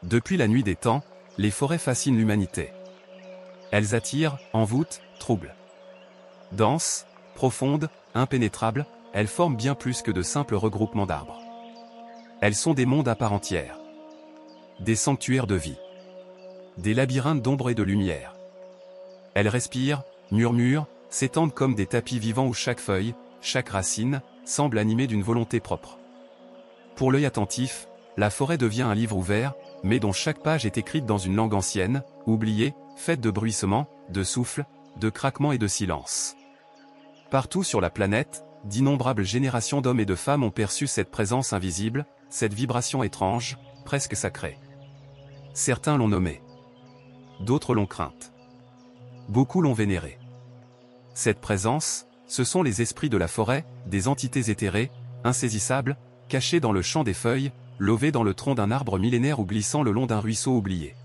Depuis la nuit des temps, les forêts fascinent l'humanité. Elles attirent, envoûtent, troublent. Denses, profondes, impénétrables, elles forment bien plus que de simples regroupements d'arbres. Elles sont des mondes à part entière. Des sanctuaires de vie. Des labyrinthes d'ombre et de lumière. Elles respirent, murmurent, s'étendent comme des tapis vivants où chaque feuille, chaque racine, semble animée d'une volonté propre. Pour l'œil attentif, la forêt devient un livre ouvert, mais dont chaque page est écrite dans une langue ancienne, oubliée, faite de bruissements, de souffles, de craquements et de silences. Partout sur la planète, d'innombrables générations d'hommes et de femmes ont perçu cette présence invisible, cette vibration étrange, presque sacrée. Certains l'ont nommée. D'autres l'ont crainte. Beaucoup l'ont vénérée. Cette présence, ce sont les esprits de la forêt, des entités éthérées, insaisissables, cachées dans le champ des feuilles, lovées dans le tronc d'un arbre millénaire ou glissant le long d'un ruisseau oublié.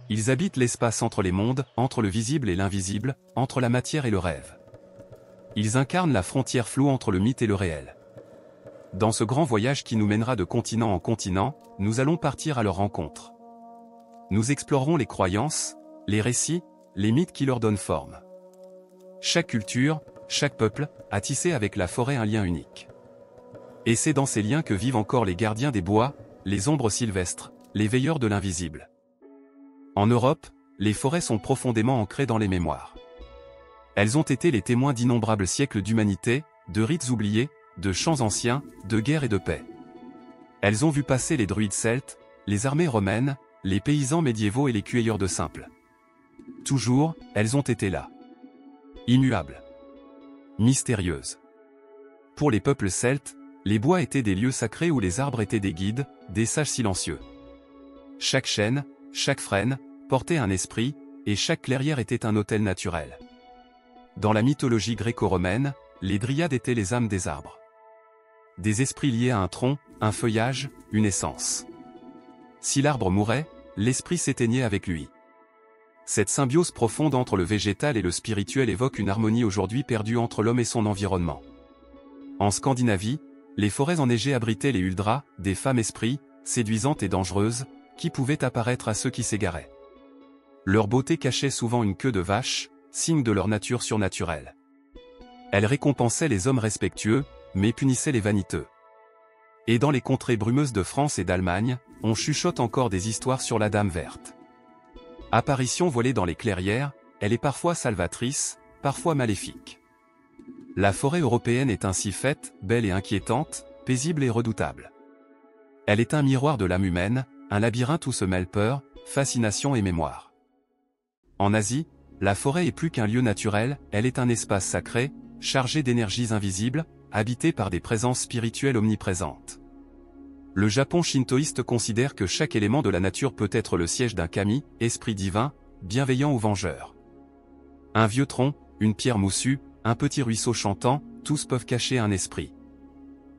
Ils habitent l'espace entre les mondes, entre le visible et l'invisible, entre la matière et le rêve. Ils incarnent la frontière floue entre le mythe et le réel. Dans ce grand voyage qui nous mènera de continent en continent, nous allons partir à leur rencontre. Nous explorerons les croyances, les récits, les mythes qui leur donnent forme. Chaque culture, chaque peuple, a tissé avec la forêt un lien unique. Et c'est dans ces liens que vivent encore les gardiens des bois, les ombres sylvestres, les veilleurs de l'invisible. En Europe, les forêts sont profondément ancrées dans les mémoires. Elles ont été les témoins d'innombrables siècles d'humanité, de rites oubliés, de chants anciens, de guerres et de paix. Elles ont vu passer les druides celtes, les armées romaines, les paysans médiévaux et les cueilleurs de simples. Toujours, elles ont été là. Immuables. Mystérieuses. Pour les peuples celtes, les bois étaient des lieux sacrés où les arbres étaient des guides, des sages silencieux. Chaque chêne, chaque frêne, portait un esprit, et chaque clairière était un autel naturel. Dans la mythologie gréco-romaine, les dryades étaient les âmes des arbres. Des esprits liés à un tronc, un feuillage, une essence. Si l'arbre mourait, l'esprit s'éteignait avec lui. Cette symbiose profonde entre le végétal et le spirituel évoque une harmonie aujourd'hui perdue entre l'homme et son environnement. En Scandinavie, les forêts enneigées abritaient les huldras, des femmes esprits, séduisantes et dangereuses, qui pouvaient apparaître à ceux qui s'égaraient. Leur beauté cachait souvent une queue de vache, signe de leur nature surnaturelle. Elles récompensaient les hommes respectueux, mais punissaient les vaniteux. Et dans les contrées brumeuses de France et d'Allemagne, on chuchote encore des histoires sur la Dame verte. Apparition voilée dans les clairières, elle est parfois salvatrice, parfois maléfique. La forêt européenne est ainsi faite, belle et inquiétante, paisible et redoutable. Elle est un miroir de l'âme humaine, un labyrinthe où se mêlent peur, fascination et mémoire. En Asie, la forêt est plus qu'un lieu naturel, elle est un espace sacré, chargé d'énergies invisibles, habité par des présences spirituelles omniprésentes. Le Japon shintoïste considère que chaque élément de la nature peut être le siège d'un kami, esprit divin, bienveillant ou vengeur. Un vieux tronc, une pierre moussue, un petit ruisseau chantant, tous peuvent cacher un esprit.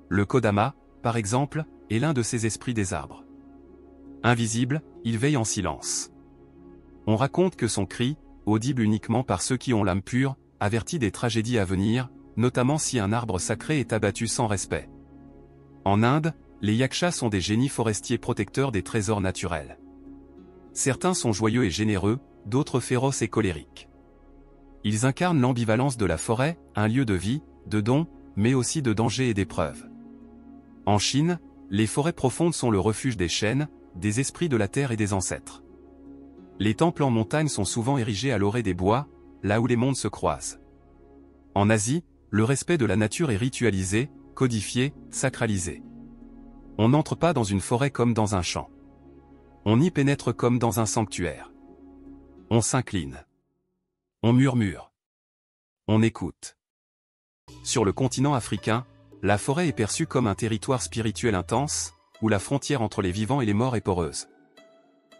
Le Kodama, par exemple, est l'un de ces esprits des arbres. Invisible, il veille en silence. On raconte que son cri, audible uniquement par ceux qui ont l'âme pure, avertit des tragédies à venir, notamment si un arbre sacré est abattu sans respect. En Inde, les yakshas sont des génies forestiers protecteurs des trésors naturels. Certains sont joyeux et généreux, d'autres féroces et colériques. Ils incarnent l'ambivalence de la forêt, un lieu de vie, de dons, mais aussi de dangers et d'épreuves. En Chine, les forêts profondes sont le refuge des chênes, des esprits de la terre et des ancêtres. Les temples en montagne sont souvent érigés à l'orée des bois, là où les mondes se croisent. En Asie, le respect de la nature est ritualisé, codifié, sacralisé. On n'entre pas dans une forêt comme dans un champ. On y pénètre comme dans un sanctuaire. On s'incline. On murmure. On écoute. Sur le continent africain, la forêt est perçue comme un territoire spirituel intense, où la frontière entre les vivants et les morts est poreuse.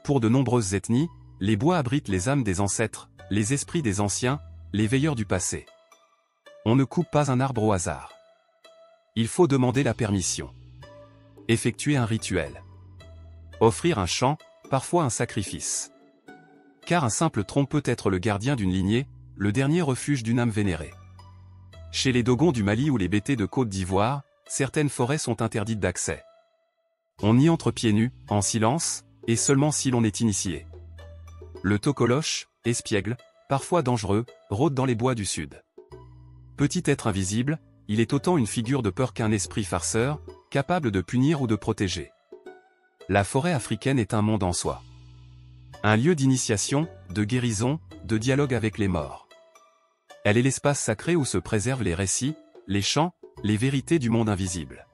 Pour de nombreuses ethnies, les bois abritent les âmes des ancêtres, les esprits des anciens, les veilleurs du passé. On ne coupe pas un arbre au hasard. Il faut demander la permission. Effectuer un rituel. Offrir un chant, parfois un sacrifice. Car un simple tronc peut être le gardien d'une lignée, le dernier refuge d'une âme vénérée. Chez les Dogons du Mali ou les Bétés de Côte d'Ivoire, certaines forêts sont interdites d'accès. On y entre pieds nus, en silence, et seulement si l'on est initié. Le tokoloche, espiègle, parfois dangereux, rôde dans les bois du sud. Petit être invisible, il est autant une figure de peur qu'un esprit farceur, capable de punir ou de protéger. La forêt africaine est un monde en soi. Un lieu d'initiation, de guérison, de dialogue avec les morts. Elle est l'espace sacré où se préservent les récits, les chants, les vérités du monde invisible.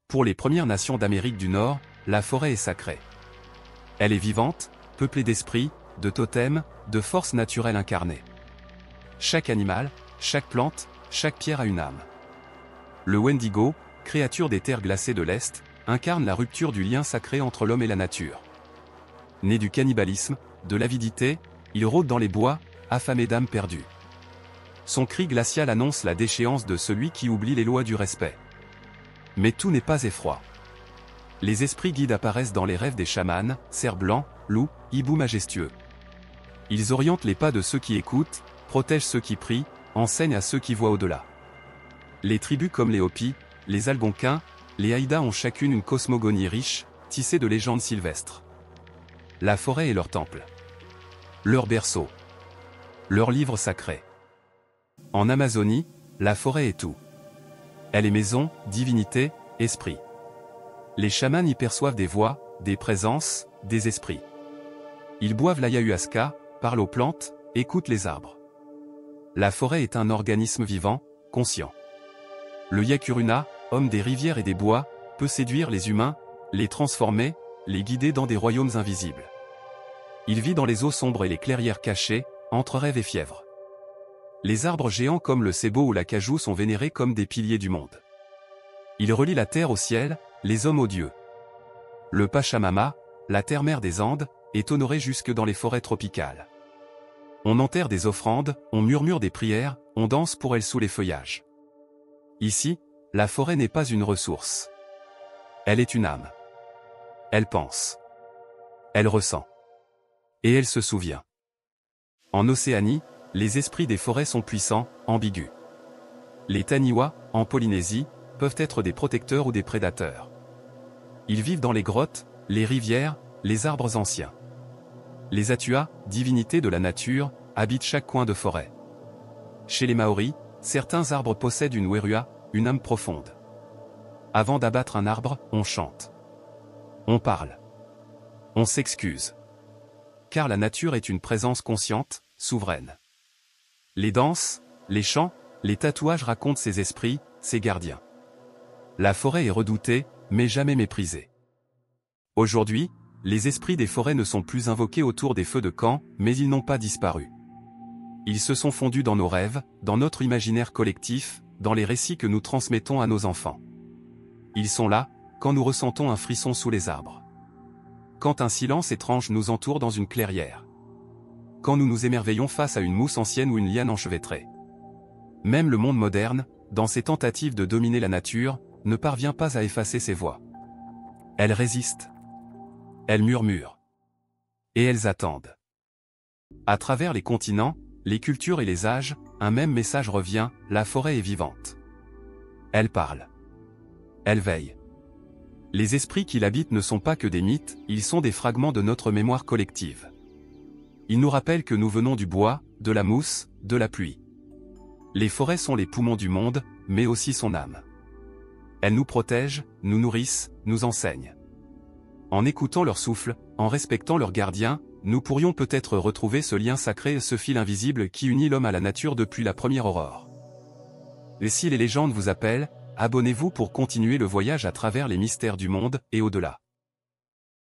Pour les Premières Nations d'Amérique du Nord, la forêt est sacrée. Elle est vivante, peuplée d'esprits, de totems, de forces naturelles incarnées. Chaque animal, chaque plante, chaque pierre a une âme. Le Wendigo, créature des terres glacées de l'Est, incarne la rupture du lien sacré entre l'homme et la nature. Né du cannibalisme, de l'avidité, il rôde dans les bois, affamé d'âmes perdues. Son cri glacial annonce la déchéance de celui qui oublie les lois du respect. Mais tout n'est pas effroi. Les esprits guides apparaissent dans les rêves des chamans, cerfs blancs, loups, hiboux majestueux. Ils orientent les pas de ceux qui écoutent, protègent ceux qui prient, enseignent à ceux qui voient au-delà. Les tribus comme les Hopis, les Algonquins, les Haïdas ont chacune une cosmogonie riche, tissée de légendes sylvestres. La forêt est leur temple. Leur berceau. Leur livre sacré. En Amazonie, la forêt est tout. Elle est maison, divinité, esprit. Les chamans y perçoivent des voix, des présences, des esprits. Ils boivent l'ayahuasca, parlent aux plantes, écoutent les arbres. La forêt est un organisme vivant, conscient. Le Yakuruna, homme des rivières et des bois, peut séduire les humains, les transformer, les guider dans des royaumes invisibles. Il vit dans les eaux sombres et les clairières cachées, entre rêve et fièvre. Les arbres géants comme le cébo ou l'acajou sont vénérés comme des piliers du monde. Il relie la terre au ciel, les hommes aux dieux. Le Pachamama, la terre-mère des Andes, est honoré jusque dans les forêts tropicales. On enterre des offrandes, on murmure des prières, on danse pour elle sous les feuillages. Ici, la forêt n'est pas une ressource. Elle est une âme. Elle pense. Elle ressent. Et elle se souvient. En Océanie, les esprits des forêts sont puissants, ambigus. Les Taniwa, en Polynésie, peuvent être des protecteurs ou des prédateurs. Ils vivent dans les grottes, les rivières, les arbres anciens. Les Atua, divinités de la nature, habitent chaque coin de forêt. Chez les Maoris, certains arbres possèdent une werua, une âme profonde. Avant d'abattre un arbre, on chante. On parle. On s'excuse. Car la nature est une présence consciente, souveraine. Les danses, les chants, les tatouages racontent ces esprits, ces gardiens. La forêt est redoutée, mais jamais méprisée. Aujourd'hui, les esprits des forêts ne sont plus invoqués autour des feux de camp, mais ils n'ont pas disparu. Ils se sont fondus dans nos rêves, dans notre imaginaire collectif, dans les récits que nous transmettons à nos enfants. Ils sont là, quand nous ressentons un frisson sous les arbres. Quand un silence étrange nous entoure dans une clairière. Quand nous nous émerveillons face à une mousse ancienne ou une liane enchevêtrée. Même le monde moderne, dans ses tentatives de dominer la nature, ne parvient pas à effacer ces voix. Elles résistent. Elles murmurent. Et elles attendent. À travers les continents, les cultures et les âges, un même message revient, la forêt est vivante. Elle parle. Elle veille. Les esprits qui l'habitent ne sont pas que des mythes, ils sont des fragments de notre mémoire collective. Ils nous rappellent que nous venons du bois, de la mousse, de la pluie. Les forêts sont les poumons du monde, mais aussi son âme. Elles nous protègent, nous nourrissent, nous enseignent. En écoutant leur souffle, en respectant leurs gardiens, nous pourrions peut-être retrouver ce lien sacré, ce fil invisible qui unit l'homme à la nature depuis la première aurore. Et si les légendes vous appellent, abonnez-vous pour continuer le voyage à travers les mystères du monde et au-delà.